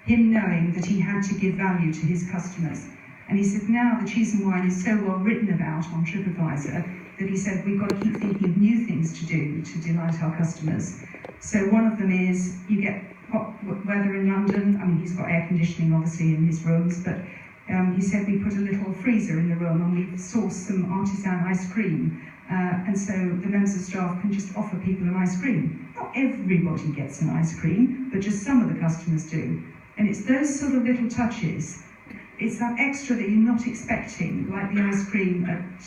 him knowing that he had to give value to his customers. And he said now the cheese and wine is so well written about on TripAdvisor that he said we've got to keep thinking of new things to do to delight our customers. So one of them is you get hot weather in London. I mean, he's got air conditioning obviously in his rooms, but he said we put a little freezer in the room and we've sourced some artisan ice cream. And so the members of staff can just offer people an ice cream. Not everybody gets an ice cream, but just some of the customers do. And it's those sort of little touches. It's that extra that you're not expecting, like the ice cream at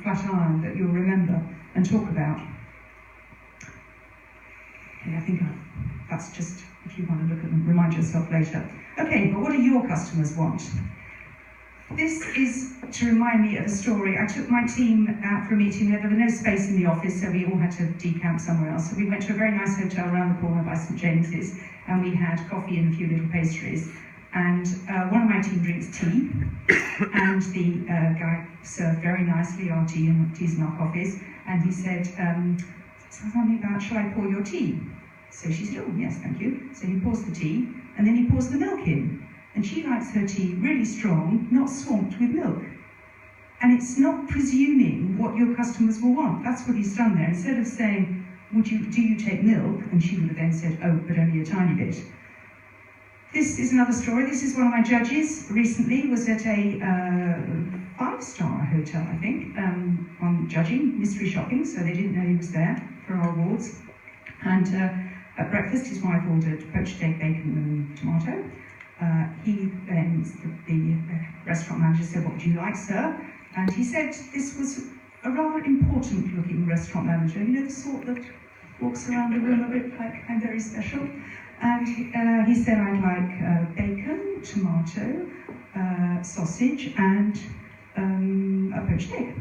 Flatiron that you'll remember and talk about. Okay, I think that's just, if you want to look at them, remind yourself later. Okay, but what do your customers want? This is to remind me of a story. I took my team out for a meeting. There was no space in the office, so we all had to decamp somewhere else. So we went to a very nice hotel around the corner by St James's, and we had coffee and a few little pastries. And one of my team drinks tea, and the guy served very nicely our teas and our coffees, and he said something about, shall I pour your tea? So she said, oh yes, thank you. So he pours the tea, and then he pours the milk in. And she likes her tea really strong, not swamped with milk. And it's not presuming what your customers will want. That's what he's done there. Instead of saying, do you take milk? And she would have then said, oh, but only a tiny bit. This is another story. This is one of my judges recently, was at a 5-star hotel, I think, on judging, mystery shopping, so they didn't know he was there for our awards. And at breakfast, his wife ordered poached egg, bacon and tomato. He then, the restaurant manager said, what would you like, sir? And he said this was a rather important looking restaurant manager, you know, the sort that walks around the room a bit like, I'm very special. And he said, I'd like bacon, tomato, sausage, and a poached egg.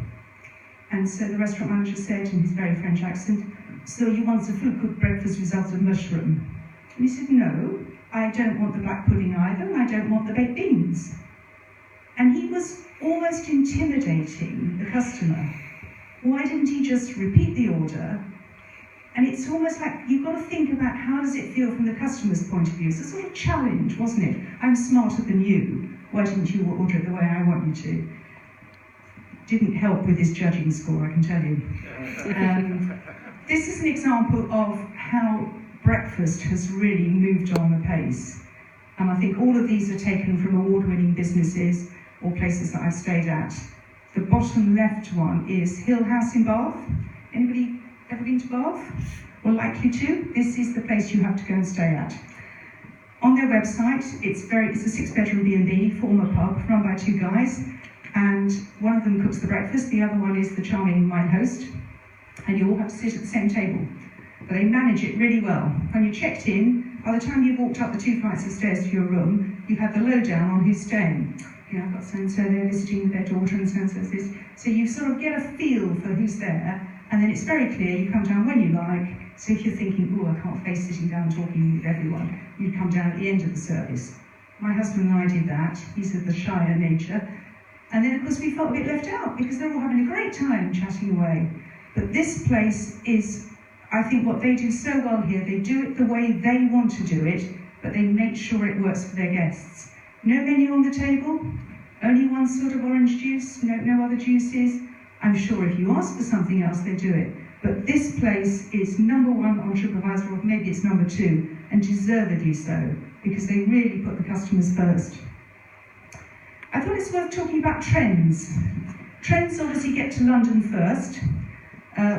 And so the restaurant manager said in his very French accent, so you want the full cooked breakfast without the mushroom? And he said, no, I don't want the black pudding either, and I don't want the baked beans. And he was almost intimidating the customer. Why didn't he just repeat the order? And it's almost like you've got to think about how does it feel from the customer's point of view. It's a sort of challenge, wasn't it? I'm smarter than you. Why didn't you order it the way I want you to? Didn't help with his judging score, I can tell you. This is an example of how breakfast has really moved on the pace. And I think all of these are taken from award-winning businesses or places that I've stayed at. The bottom left one is Hill House in Bath. Anybody ever been to Bath? Well, likely to. This is the place you have to go and stay at. On their website, it's a 6-bedroom B&B, former pub, run by 2 guys, and one of them cooks the breakfast, the other one is the charming wine host, and you all have to sit at the same table. But they manage it really well. When you checked in, by the time you've walked up the 2 flights of stairs to your room, you've had the lowdown on who's staying. You know, I've got so-and-so there visiting with their daughter and so-and-so's this. So you sort of get a feel for who's there, and then it's very clear, you come down when you like. So if you're thinking, oh, I can't face sitting down talking with everyone, you'd come down at the end of the service. My husband and I did that. He's of the shyer nature. And then, of course, we felt a bit left out because they're all having a great time chatting away. But this place is, I think, what they do so well here. They do it the way they want to do it, but they make sure it works for their guests. No menu on the table, only one sort of orange juice, no other juices. I'm sure if you ask for something else, they do it. But this place is number 1 on TripAdvisor, or maybe it's number 2, and deservedly so, because they really put the customers first. I thought it's worth talking about trends. Trends obviously get to London first.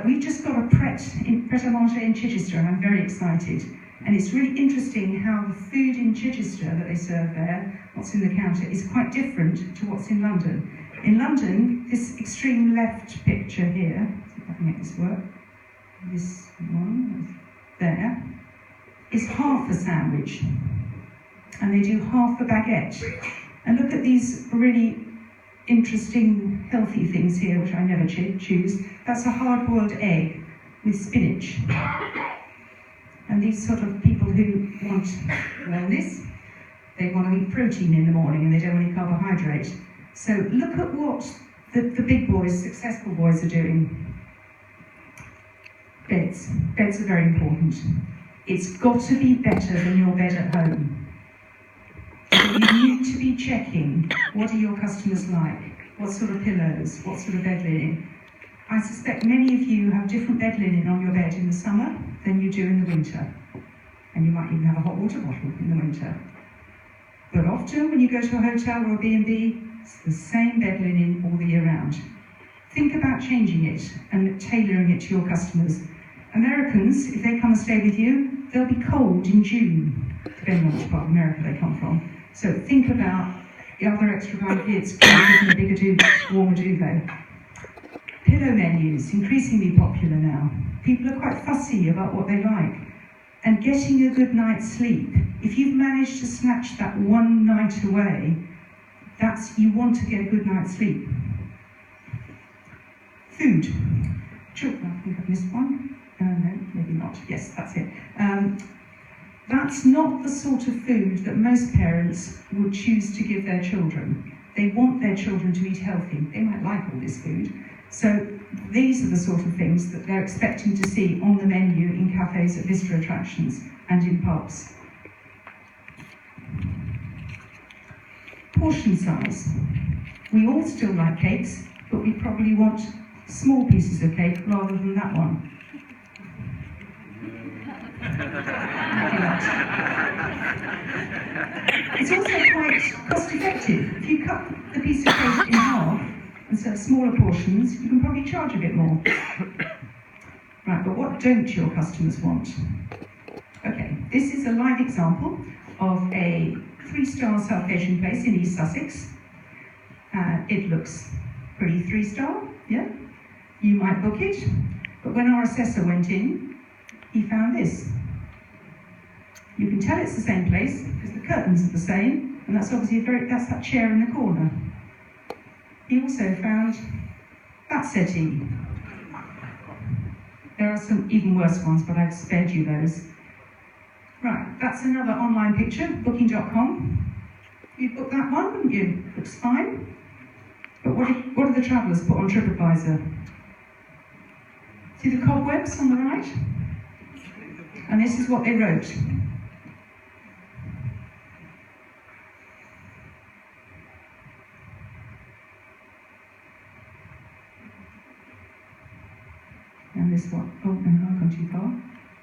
We've just got a Pret-a-Manger in Chichester, and I'm very excited. And it's really interesting how the food in Chichester that they serve there, what's in the counter, is quite different to what's in London. In London, this extreme left picture here, see if I can make this work, this one, there, is half a sandwich. And they do half a baguette. And look at these really interesting, healthy things here, which I never choose. That's a hard-boiled egg with spinach. And these sort of people who want wellness, they want to eat protein in the morning and they don't want any carbohydrate. So look at what the big boys, successful boys, are doing. Beds. Beds are very important. It's got to be better than your bed at home. you need to be checking, what are your customers like? What sort of pillows? What sort of bed linen? I suspect many of you have different bed linen on your bed in the summer than you do in the winter. And you might even have a hot water bottle in the winter. But often when you go to a hotel or a B&B, it's the same bed linen all the year round. Think about changing it and tailoring it to your customers. Americans, if they come and stay with you, they'll be cold in June, depending on which part of America they come from. So think about the other extra blankets, give them a bigger warmer duvet. Pillow menus, increasingly popular now. People are quite fussy about what they like. And getting a good night's sleep, if you've managed to snatch that one night away, you want to get a good night's sleep. Food. Sure, I think I've missed one. No, maybe not. Yes, that's it. That's not the sort of food that most parents would choose to give their children. They want their children to eat healthy. They might like all this food. So these are the sort of things that they're expecting to see on the menu in cafes at visitor attractions and in pubs. Portion size. We all still like cakes, but we probably want small pieces of cake rather than that one. It's also quite cost effective. If you cut the piece of cake in half and serve smaller portions, you can probably charge a bit more. Right, but what don't your customers want? Okay, this is a live example of a 3-star South Asian place in East Sussex. It looks pretty 3-star, yeah? You might book it, but when our assessor went in, he found this. You can tell it's the same place because the curtains are the same, and that's obviously that's that chair in the corner. He also found that settee. There are some even worse ones, but I've spared you those. Right, that's another online picture, booking.com. You booked that one, wouldn't you? Looks fine. But what do the travellers put on TripAdvisor? See the cobwebs on the right? And this is what they wrote. And this one, oh no, I've gone too far.